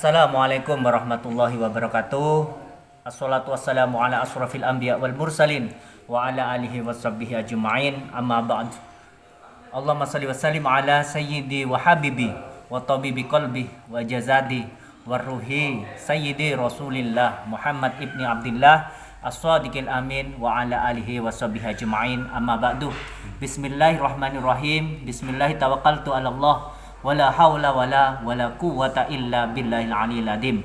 Assalamualaikum warahmatullahi wabarakatuh. Assalatu wassalamu ala asrafil anbiya wal mursalin wa ala alihi washabbihi ajma'in. Amma ba'd. Allahumma salli wa sallim ala sayyidi wa habibi wa tabibi qalbi wa jazadi wa ruhi sayyidi Rasulillah Muhammad ibni Abdullah as-sadiqil amin wa ala alihi washabbihi ajma'in. Amma ba'du. Bismillahirrahmanirrahim. Bismillah tawakkaltu ala Allah wala haula wala quwwata illa billahil aliyil azim.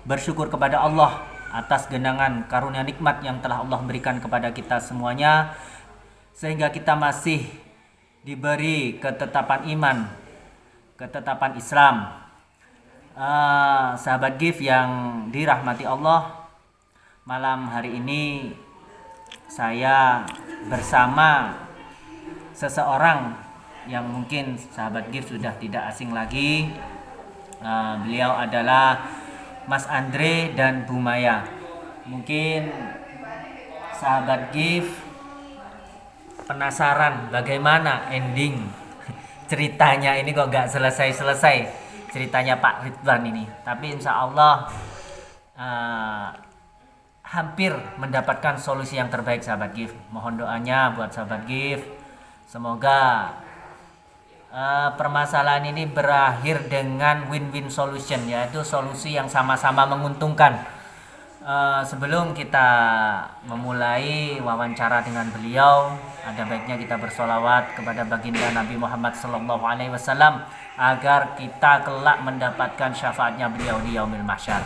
Bersyukur kepada Allah atas genangan karunia nikmat yang telah Allah berikan kepada kita semuanya, sehingga kita masih diberi ketetapan iman, ketetapan Islam. Sahabat GIF yang dirahmati Allah, malam hari ini saya bersama seseorang yang mungkin sahabat GIF sudah tidak asing lagi. Beliau adalah Mas Andre dan Bu Maya. Mungkin sahabat GIF penasaran bagaimana ending ceritanya ini, kok gak selesai-selesai ceritanya Pak Ridwan ini. Tapi insya Allah hampir mendapatkan solusi yang terbaik sahabat GIF. Mohon doanya buat sahabat GIF, semoga permasalahan ini berakhir dengan win-win solution, yaitu solusi yang sama-sama menguntungkan. Sebelum kita memulai wawancara dengan beliau, ada baiknya kita bersolawat kepada baginda Nabi Muhammad SAW agar kita kelak mendapatkan syafaatnya beliau di yaumil mahsyar.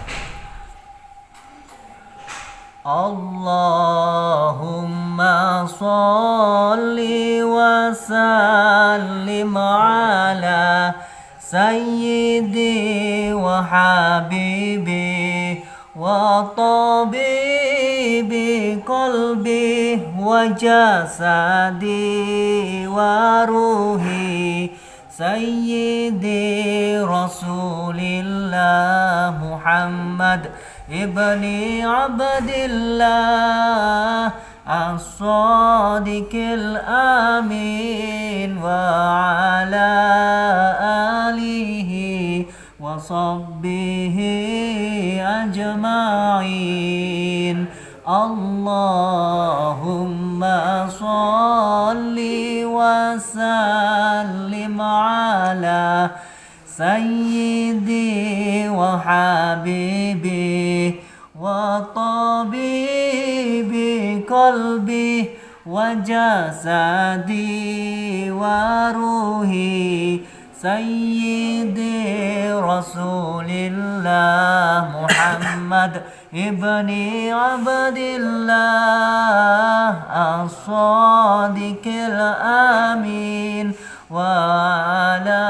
Allahumma sholli wa sallim ala sayyidi wa habibi wa tabibi qalbi wa jasadi wa ruhi sayyidi Rasulillah Muhammad ibni Abdillah as-sadiqil amin wa ala alihi wa sahbihi ajma'in. Allahumma sholli wa sallim ala sayyidi wa habibi wa tabibi qalbi wa jasadi wa ruhi sayyidi Rasulillah Muhammad ibni Abdillah as-sadiqil amin wa ala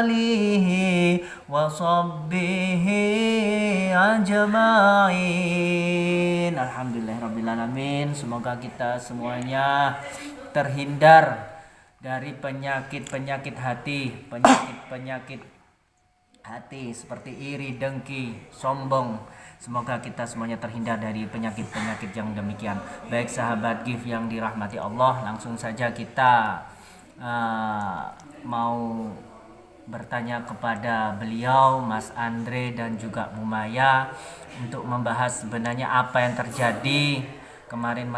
alihi wa sahbihi ajma'in. Alhamdulillahirrabbilalamin. Semoga kita semuanya terhindar dari penyakit-penyakit hati, penyakit-penyakit hati seperti iri, dengki, sombong. Semoga kita semuanya terhindar dari penyakit-penyakit yang demikian. Baik sahabat GIF yang dirahmati Allah, langsung saja kita mau bertanya kepada beliau, Mas Andre dan juga Bu Maya, untuk membahas sebenarnya apa yang terjadi kemarin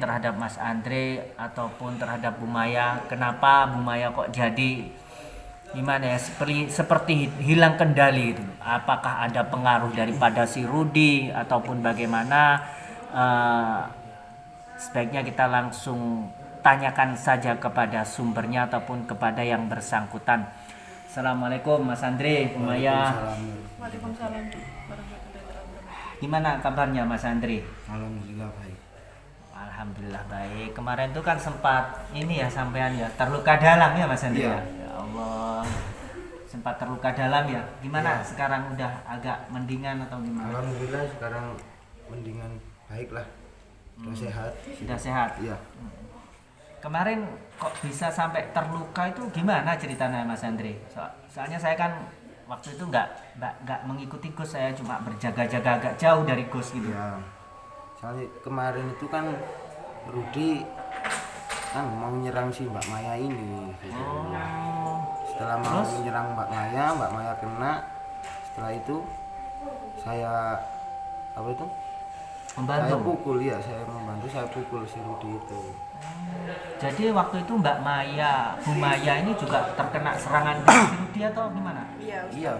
terhadap Mas Andre ataupun terhadap Bu Maya. Kenapa Bu Maya kok jadi gimana ya, seperti hilang kendali itu? Apakah ada pengaruh daripada si Rudi ataupun bagaimana? Sebaiknya kita langsung tanyakan saja kepada sumbernya ataupun kepada yang bersangkutan. Assalamualaikum Mas Andre, Bu Maya. Waalaikumsalam. Gimana kabarnya Mas Andre? Alhamdulillah baik. Alhamdulillah baik. Kemarin tuh kan sempat ini ya, sampean ya terluka dalam ya Mas Andre. Iya. Ya Allah, sempat terluka dalam ya. Gimana Iya. sekarang, udah agak mendingan atau gimana? Alhamdulillah sekarang mendingan, baik lah. Sudah sehat. Sudah sehat. Iya. Kemarin kok bisa sampai terluka itu gimana ceritanya Mas Andre? Soalnya saya kan waktu itu nggak mengikuti Gus, saya cuma berjaga-jaga agak jauh dari Gus gitu. Iya. Soalnya kemarin itu kan Rudi kan mau nyerang si Mbak Maya ini gitu. Oh. Setelah mau menyerang Mbak Maya kena. Setelah itu saya apa itu? Saya pukul ya, saya membantu, saya pukul si Rudi itu. Jadi waktu itu Bu Maya ini juga terkena serangan dari si Rudi atau gimana? Iya, Ustaz. Iya.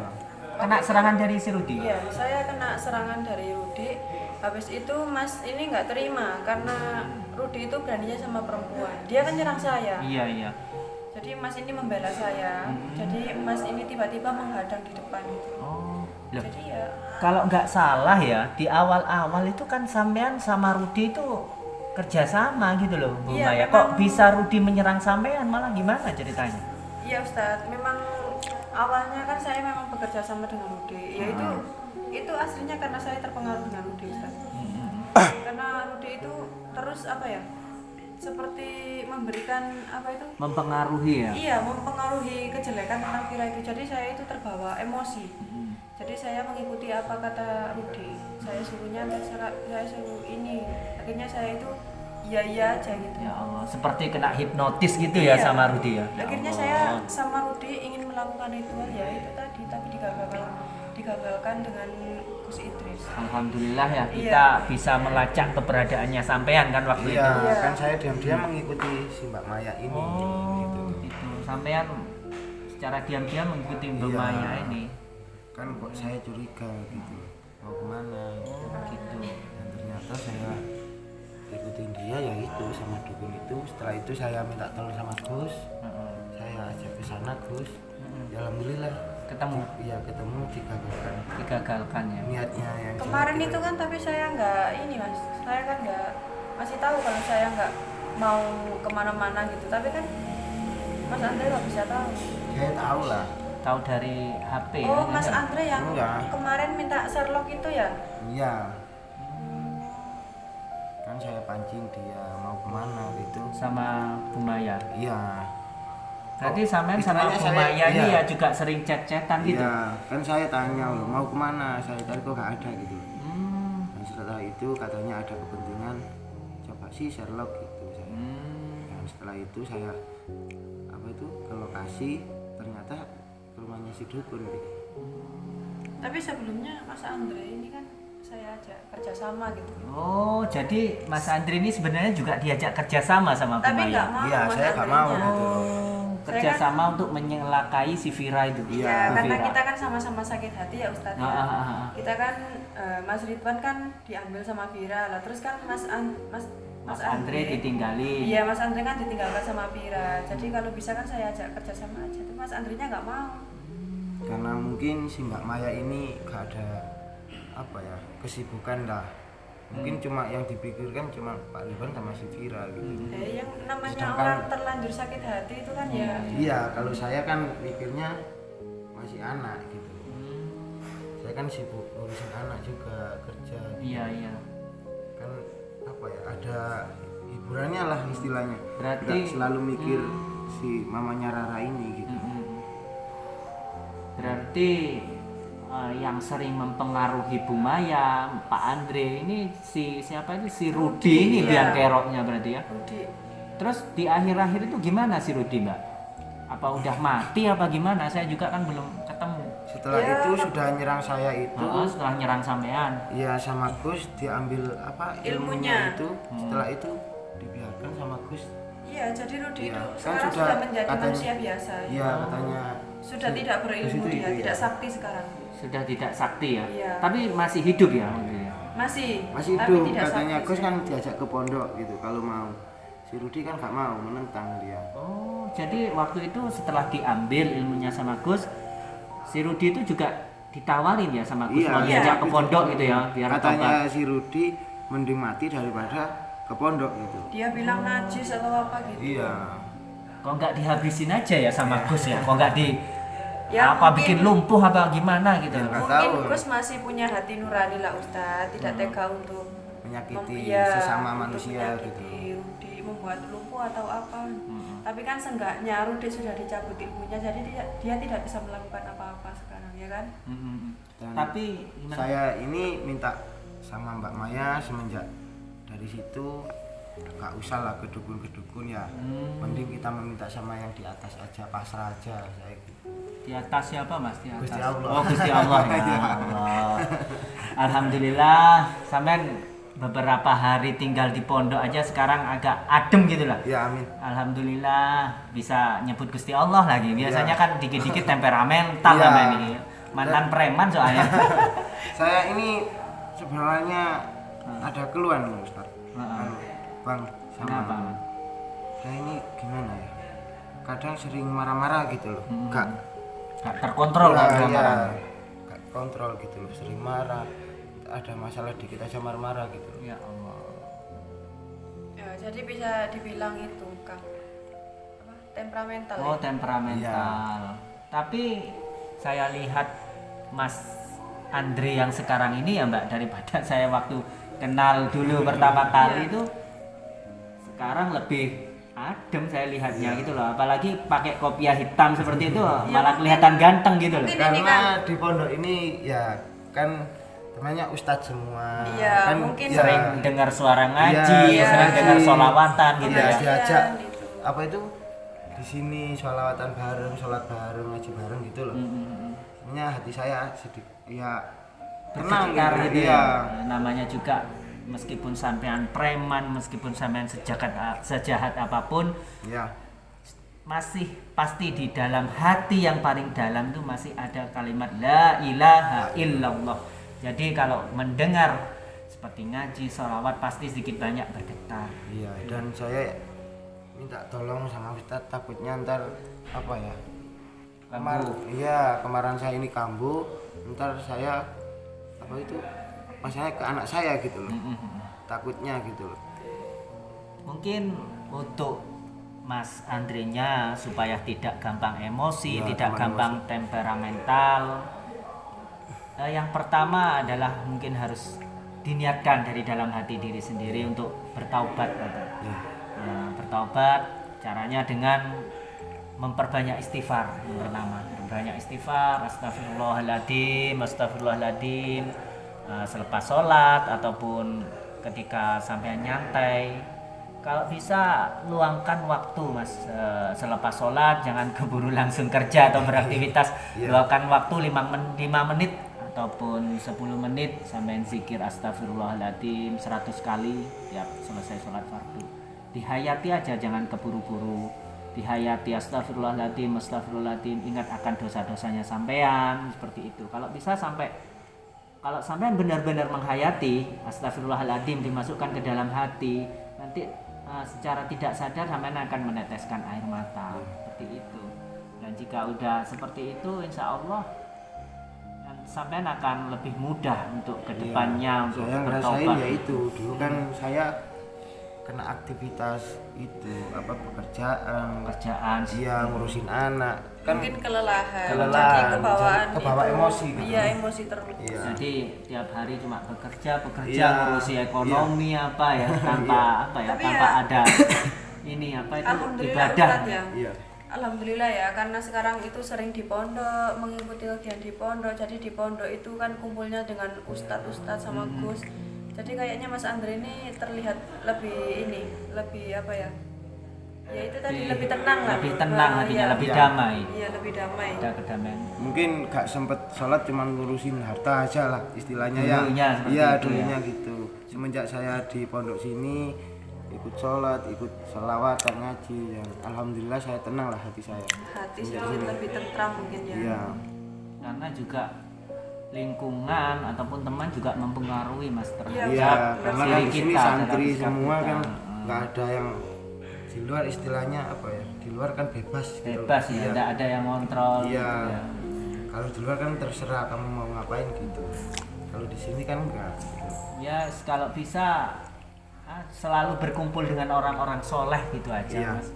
Kena serangan dari si Rudi? Iya, saya kena serangan dari Rudi. Habis itu Mas ini nggak terima karena Rudi itu beraninya sama perempuan. Dia kan nyerang saya. Iya. Jadi Mas ini membela saya. Jadi Mas ini tiba-tiba menghadang di depan itu. Oh, loh. Jadi ya Kalau nggak salah ya, di awal-awal itu kan sampean sama Rudi itu kerjasama gitu loh, Bu Iya, Maya. Kok memang- bisa Rudi menyerang sampean, malah gimana ceritanya? iya Ustadz, memang awalnya kan saya memang bekerja sama dengan Rudi. Ya itu aslinya karena saya terpengaruh dengan Rudi Ustadz. Karena Rudi itu terus apa ya? Seperti memberikan apa itu? Mempengaruhi ya? Iya, mempengaruhi kejelekan tentang Vira itu. Jadi saya itu terbawa emosi. Jadi saya mengikuti apa kata Rudi. Saya suruhnya, saya suruh ini. Akhirnya saya itu iya aja gitu. Ya Allah, seperti kena hipnotis gitu ya Iya. sama Rudi ya? Ya Akhirnya Allah. saya sama Rudi ingin melakukan ritual ya itu tadi, tapi digagalkan dengan Gus Idris. Alhamdulillah ya, kita bisa melacak keberadaannya sampean kan waktu Iya, itu. Iya. kan saya diam-diam mengikuti si Mbak Maya ini. Gitu. Gitu. Sampean secara diam-diam mengikuti Bu Iya. Maya ini. Kan kok saya curiga gitu, mau kemana gitu. Gitu. Dan ternyata saya ikutin dia ya itu sama dukun itu. Setelah itu saya minta tolong sama Gus, saya ajak ke sana Gus. Ya alhamdulillah Ketemu, iya ketemu, digagalkan ya. niatnya yang Kemarin saya itu kan tapi saya nggak ini Mas, saya kan nggak masih tahu kalau saya nggak mau kemana-mana gitu. Tapi kan Mas Andre nggak bisa tahu. saya tahu lah. Tahu dari HP Oh, ya, Mas enggak? Andre yang Enggak. kemarin minta Sherlock itu ya? Iya. Kan saya pancing dia mau kemana gitu. Sama Bu Maya. Iya. Berarti sampean sama Istilahnya Bu saya- Maya ini iya. ya juga sering chat-chatan gitu. Iya, kan saya tanya loh mau kemana, saya tadi kok gak ada gitu. Hmm. Dan setelah itu katanya ada kepentingan coba sih Sherlock gitu saya. Dan setelah itu saya apa itu ke lokasi, ternyata ke rumahnya si dukun gitu. Tapi sebelumnya Mas Andre ini kan saya ajak kerjasama gitu. Oh, jadi Mas Andri ini sebenarnya juga diajak kerjasama sama Bu Tapi nggak Maya. mau Iya, Mas saya nggak mau Andrenya. gitu. Kerjasama untuk menyelakai si Vira itu. Iya, Iya, karena Vira. kita kan sama-sama sakit hati ya Ustadz. Ya. Kita kan Mas Ridwan kan diambil sama Vira lah. Terus kan Mas Andre ditinggalin. Iya, Mas Andre kan ditinggalkan sama Vira. Jadi kalau bisa kan saya ajak kerjasama aja. Tapi Mas Andrenya nggak mau. Karena mungkin si Mbak Maya ini gak ada apa ya kesibukan lah. Mungkin cuma yang dipikirkan cuma Pak Ridwan sama si Vira gitu. Yang namanya Sedangkan- orang terlanjur sakit hati itu kan ya. Iya, kalau saya kan pikirnya masih anak gitu. Saya kan sibuk ngurusin anak juga kerja. Iya. Kan apa ya? Ada hiburannya lah istilahnya. Berarti- Nggak selalu mikir si mamanya Rara ini gitu. Berarti yang sering mempengaruhi Bu Maya, Pak Andre ini siapa itu si Rudi ini Iya. biang keroknya berarti ya. Rudi. Terus di akhir-akhir itu gimana si Rudi, Mbak? Apa udah mati apa gimana? Saya juga kan belum ketemu. Setelah Ya. itu sudah nyerang saya itu. Setelah nyerang sampean. Iya sama Gus diambil apa Ilmunya. ilmunya itu. Setelah itu dibiarkan sama Gus. Iya, jadi Rudi Iya, itu kan sekarang sudah sudah menjadi katanya- manusia biasa. Iya katanya. Sudah si- tidak Gus berilmu itu dia, itu, tidak ya. sakti sekarang. Sudah tidak sakti ya. Iya. Tapi masih hidup ya maksudnya. Masih Masih tapi hidup, tidak katanya sakti Gus kan sekarang. diajak ke pondok gitu kalau mau. Si Rudi kan gak mau, menentang dia. Oh, jadi waktu itu setelah diambil ilmunya sama Gus, si Rudi itu juga ditawarin ya sama Gus mau diajak ke Gus pondok itu. gitu ya, biar katanya tobat. si Rudi mending mati daripada ke pondok gitu. Dia bilang najis atau apa gitu. Iya. Kok nggak dihabisin aja ya sama Gus ya? Kok nggak di Ya, apa mungkin- bikin lumpuh apa gimana gitu? Ya, nggak Mungkin tahu. Gus masih punya hati nurani lah Ustadz, tidak tega untuk Menyakiti iya, sesama untuk manusia menyakiti gitu. Rudi, membuat lumpuh atau apa. Tapi kan seenggaknya Rudi sudah dicabut ilmunya, jadi dia tidak bisa melakukan apa-apa sekarang, ya kan? Dan Tapi gimana? saya ini minta sama Mbak Maya semenjak dari situ nggak usah lah ke dukun ya. Mending kita meminta sama yang di atas aja, pasrah aja saya gitu. Di atas siapa Mas? Di atas. Gusti Allah. Oh, Gusti Allah ya. Allah. Alhamdulillah sampean beberapa hari tinggal di pondok aja sekarang agak adem gitu lah. Ya amin. Alhamdulillah bisa nyebut Gusti Allah lagi. Biasanya Ya. kan dikit-dikit temperamental Ya. sampean ini. Mantan preman soalnya. Saya ini sebenarnya ada keluhan Ustaz. Heeh. Bang, sama Kenapa? saya ini gimana ya? Kadang sering marah-marah gitu loh. Gak terkontrol ya, kalau ya, marah. gak kontrol gitu loh, sering marah. Ada masalah dikit aja marah-marah gitu loh. Ya Allah. Ya, jadi bisa dibilang itu Kang apa? Temperamental. Oh, ya? temperamental. Tapi saya lihat Mas Andre yang sekarang ini ya Mbak, daripada saya waktu kenal dulu pertama kali itu sekarang lebih adem saya lihatnya gitu loh. Apalagi pakai kopiah hitam seperti itu malah kelihatan ganteng gitu loh. Mungkin ini, Karena di pondok ini ya kan temannya ustadz semua. Iya, kan mungkin ya, Sering dengar suara ngaji, Iya, sering ngaji. dengar sholawatan gitu ya, ya. diajak gitu. apa itu di sini sholawatan bareng, sholat bareng, ngaji bareng gitu loh. Sebenarnya hati saya sedikit ya tenang Bergetar gitu, gitu ya. ya. Namanya juga meskipun sampean preman, meskipun sampean sejahat apapun, Ya, masih pasti di dalam hati yang paling dalam itu masih ada kalimat la ilaha illallah. Jadi kalau mendengar seperti ngaji, sholawat pasti sedikit banyak bergetar. iya. Dan saya minta tolong sama ustadz, takutnya ntar apa ya? Kemarin saya ini kambuh, ntar saya apa itu masalahnya ke anak saya gitu loh. Takutnya gitu loh. Mungkin untuk Mas Andrenya supaya tidak gampang emosi, Ya, tidak gampang temperamental. Yang pertama adalah mungkin harus diniatkan dari dalam hati diri sendiri untuk bertaubat. Ya. Ya, bertaubat caranya dengan memperbanyak istighfar yang pertama. Memperbanyak istighfar, astagfirullahaladzim, astagfirullahaladzim, selepas sholat ataupun ketika sampai nyantai. Kalau bisa luangkan waktu Mas, selepas sholat jangan keburu langsung kerja atau beraktivitas. Iya. Luangkan waktu 5 menit ataupun 10 menit sampai zikir astagfirullahaladzim 100 kali tiap selesai sholat fardu. Dihayati aja, jangan keburu-buru. Dihayati astagfirullahaladzim, astagfirullahaladzim, ingat akan dosa-dosanya sampean, seperti itu. Kalau bisa kalau sampean benar-benar menghayati astagfirullahaladzim dimasukkan ke dalam hati, nanti secara tidak sadar sampean akan meneteskan air mata, seperti itu. Dan jika udah seperti itu, insya Allah sampean akan lebih mudah untuk kedepannya untuk Saya ngerasain bertobat. ya itu dulu kan saya kena aktivitas itu apa pekerjaan dia ngurusin anak kan Mungkin kelelahan, kelelahan, jadi kebawaan kebawa itu. emosi gitu. Iya, emosi terus. iya Jadi tiap hari cuma bekerja Iya. ngurusi ekonomi apa ya tanpa Tapi tanpa ya, ada ini apa itu Alhamdulillah ibadah. Ustadz ya. iya Alhamdulillah ya, karena sekarang itu sering di pondok, mengikuti kegiatan di pondok. Jadi di pondok itu kan kumpulnya dengan ustadz sama gus. Jadi kayaknya Mas Andre ini terlihat lebih apa ya? Ya itu tadi lebih tenang lah. Lebih tenang hatinya, Iya. lebih Iya. damai. Iya, lebih damai. Ada kedamaian. mungkin gak sempet sholat cuman ngurusin harta aja lah istilahnya Dulunya ya seperti iya itu dulunya gitu semenjak saya di pondok sini ikut sholat ikut sholawatan ngaji yang alhamdulillah saya tenang lah hati saya Hati sedikit lebih tentram mungkin ya. iya Karena juga lingkungan ataupun teman juga mempengaruhi Mas terhadap iya karena kan diri di sini kita, santri terhadap sikap semua kita. kan nggak ada yang di luar istilahnya apa ya di luar kan bebas gitu loh. Bebas ya, Iya. tidak ada yang kontrol Iya. gitu ya. Kalau di luar kan terserah kamu mau ngapain gitu. Kalau di sini kan enggak. Gitu. Ya kalau bisa selalu berkumpul dengan orang-orang soleh gitu aja Iya. Mas.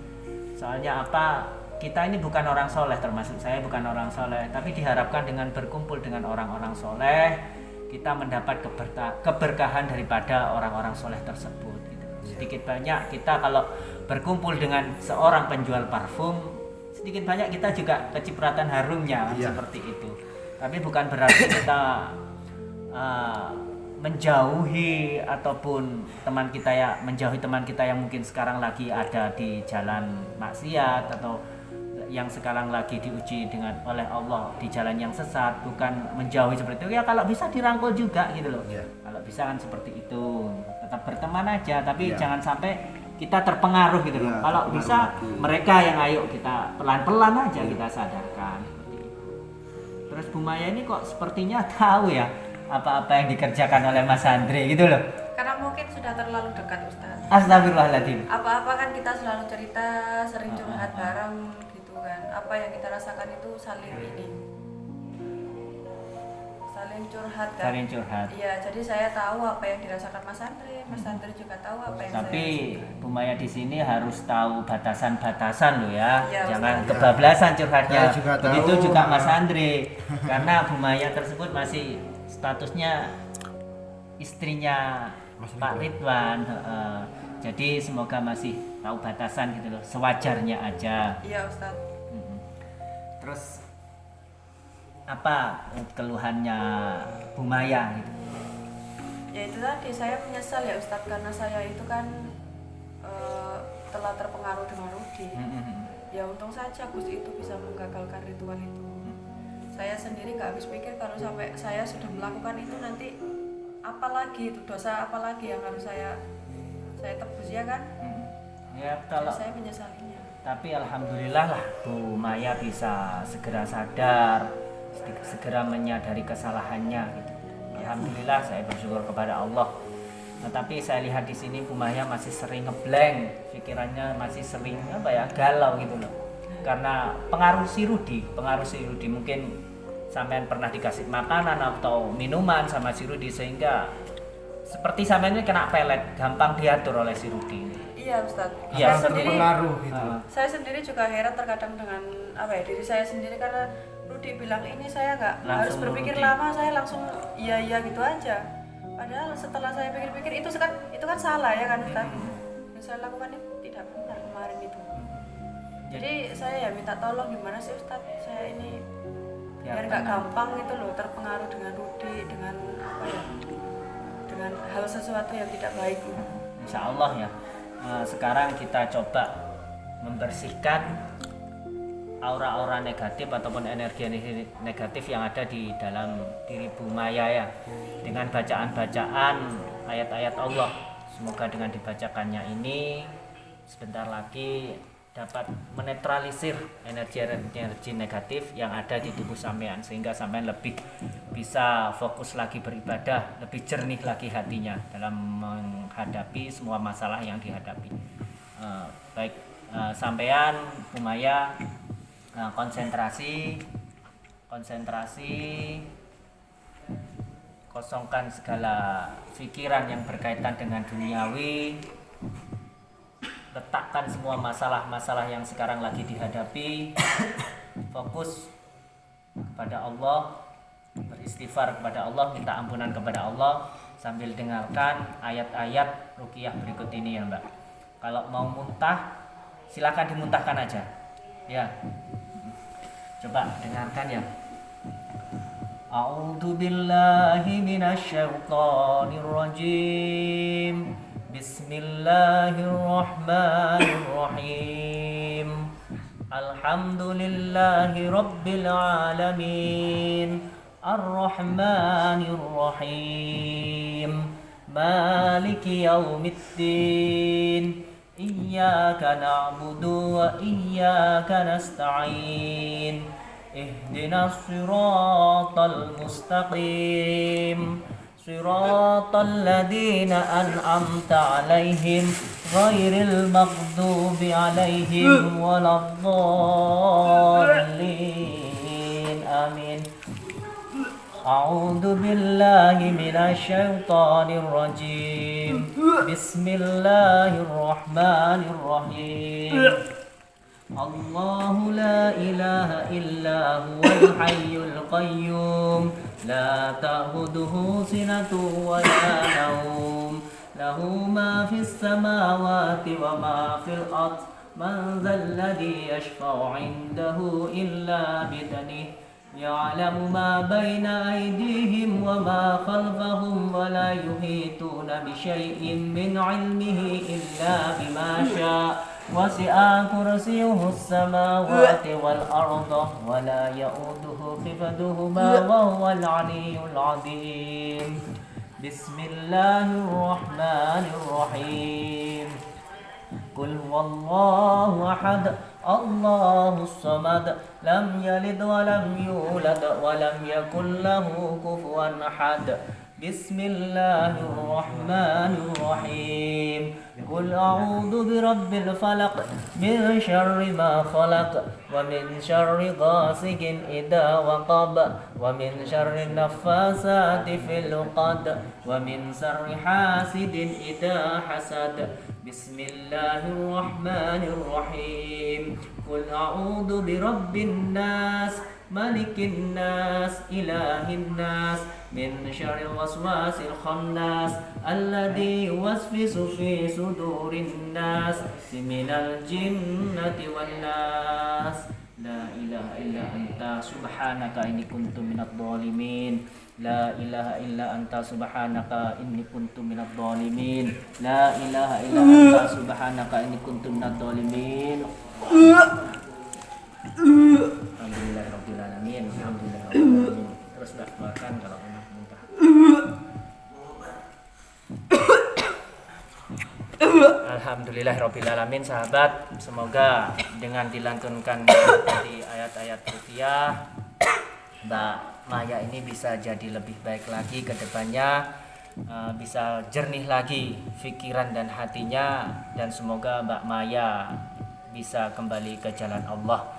Soalnya apa, kita ini bukan orang soleh, termasuk saya bukan orang soleh, tapi diharapkan dengan berkumpul dengan orang-orang soleh kita mendapat keberkahan daripada orang-orang soleh tersebut gitu. Sedikit banyak kita kalau berkumpul dengan seorang penjual parfum, sedikit banyak kita juga kecipratan harumnya Iya. seperti itu. Tapi bukan berarti kita menjauhi ataupun menjauhi teman kita yang mungkin sekarang lagi ada di jalan maksiat atau yang sekarang lagi diuji oleh Allah di jalan yang sesat, bukan menjauhi seperti itu ya, kalau bisa dirangkul juga gitu loh. Kalau bisa kan seperti itu, tetap berteman aja, tapi jangan sampai kita terpengaruh gitu loh. Kalau bisa mereka yang ayo kita pelan-pelan aja kita sadarkan seperti itu. Terus Bu Maya ini kok sepertinya tahu ya apa-apa yang dikerjakan oleh Mas Andre gitu loh. Karena mungkin sudah terlalu dekat Ustaz. Astagfirullahaladzim. Apa-apa kan kita selalu cerita, sering curhat bareng gitu kan. Apa yang kita rasakan itu saling curhat kan. Saling curhat. Iya, jadi saya tahu apa yang dirasakan Mas Andre. Mas Andre juga tahu apa yang Tapi saya Bu Maya di sini harus tahu batasan-batasan loh ya. Iya, Jangan Ustaz. kebablasan curhatnya. Saya juga tahu. Begitu juga Mas Andre. Karena Bu Maya tersebut masih statusnya istrinya Pak Ridwan. Jadi semoga masih tahu batasan gitu loh. Sewajarnya aja. Iya, Ustaz. Terus apa keluhannya Bu Maya gitu? Ya itu tadi, saya menyesal ya Ustadz, karena saya itu kan telah terpengaruh dengan Rudi. Ya untung saja Gus itu bisa menggagalkan ritual itu. Saya sendiri nggak habis pikir kalau sampai saya sudah melakukan itu nanti apalagi itu dosa apalagi yang harus saya tebus ya kan? Ya kalau saya menyesalinya. tapi alhamdulillah lah Bu Maya bisa segera sadar, segera menyadari kesalahannya gitu. Alhamdulillah saya bersyukur kepada Allah. Nah, tapi saya lihat di sini Bu Maya masih sering ngeblank, pikirannya masih sering galau gitu loh. Karena pengaruh si Rudi mungkin sampean pernah dikasih makanan atau minuman sama si Rudi sehingga seperti sampean ini kena pelet, gampang diatur oleh si Rudi. Iya Ustaz. Iya, Saya sendiri berpengaruh gitu. Saya sendiri juga heran terkadang dengan diri saya sendiri, karena Rudi bilang ini saya nggak harus berpikir lama, saya langsung iya gitu aja. Padahal setelah saya pikir-pikir itu kan salah ya kan Ustaz. Yang saya lakukan itu tidak benar kemarin itu. Jadi saya ya minta tolong gimana sih Ustaz, saya ini biar nggak gampang gitu loh terpengaruh dengan Rudi, dengan dengan hal sesuatu yang tidak baik. Insya Allah ya. Sekarang kita coba membersihkan aura-aura negatif ataupun energi negatif yang ada di dalam diri Bu Maya ya, dengan bacaan-bacaan ayat-ayat Allah. Semoga dengan dibacakannya ini sebentar lagi dapat menetralisir energi negatif yang ada di tubuh sampean, sehingga sampean lebih bisa fokus lagi beribadah, lebih jernih lagi hatinya dalam menghadapi semua masalah yang dihadapi. Baik sampean Bu Maya, konsentrasi, kosongkan segala pikiran yang berkaitan dengan duniawi, letakkan semua masalah-masalah yang sekarang lagi dihadapi, fokus kepada Allah, beristighfar kepada Allah, minta ampunan kepada Allah, sambil dengarkan ayat-ayat ruqyah berikut ini ya Mbak. Kalau mau muntah silakan dimuntahkan aja ya. Coba dengarkan ya. A'udzu billahi minasyaitonir rajim. Bismillahirrahmanirrahim. Alhamdulillahi rabbil alamin. Ar-Rahmanir-Rahim. Maliki yaumiddin. Iyyaka na'budu wa iyyaka nasta'in. Ihdinas siratal mustaqim. Siratal ladzina an'amta 'alaihim ghairil maghdubi 'alaihim waladdallin. Amin. A'udzu billahi minasyaitonir rajim. Bismillahirrahmanirrahim. Allahu la ilaha illa huwal hayyul qayyum. La ta'khudhuhu sinatun wa la nawm. Lahu ma fis samawati wa ma fil ardh. Man dhal ladzi yashfa'u 'indahu illa bi'idhnihi. يعلم ما بين أيديهم وما خلفهم ولا يحيطون بشيء من علمه إلا بما شاء وسع كرسيه السماوات والأرض ولا يؤوده حفظهما وهو العلي العظيم بسم الله الرحمن الرحيم قل هو الله أحد الله الصمد لم يلد ولم يولد ولم يكن له كفوا أحد بسم الله الرحمن الرحيم قل أعوذ برب الفلق من شر ما خلق ومن شر غاسق إذا وقب ومن شر النفاثات في العقد ومن شر حاسد إذا حسد بسم الله الرحمن الرحيم قل أعوذ برب الناس ملك الناس إله الناس من شر الوسواس الخناس الذي يوسوس في صدور الناس من الجنة والناس لا إله إلا أنت سبحانك إني كنت من الظالمين لا إله إلا أنت سبحانك إني كنت من الظالمين لا إله إلا أنت سبحانك إني كنت من الظالمين Alhamdulillahirrahmanirrahim. Alhamdulillahirrahmanirrahim. Terus makan kalau enak muntah. Alhamdulillahirrahmanirrahim. Sahabat, semoga dengan dilantunkan dari ayat-ayat ruqyah Mbak Maya ini bisa jadi lebih baik lagi ke depannya, bisa jernih lagi pikiran dan hatinya, dan semoga Mbak Maya bisa kembali ke jalan Allah.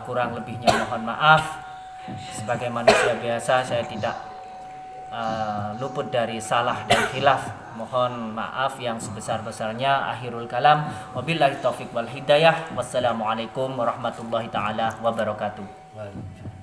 Kurang lebihnya mohon maaf. Sebagai manusia biasa saya tidak luput dari salah dan khilaf. Mohon maaf yang sebesar-besarnya. Akhirul kalam, wabillahi taufiq wal hidayah. Wassalamualaikum warahmatullahi taala wabarakatuh. Waalaikumsalam.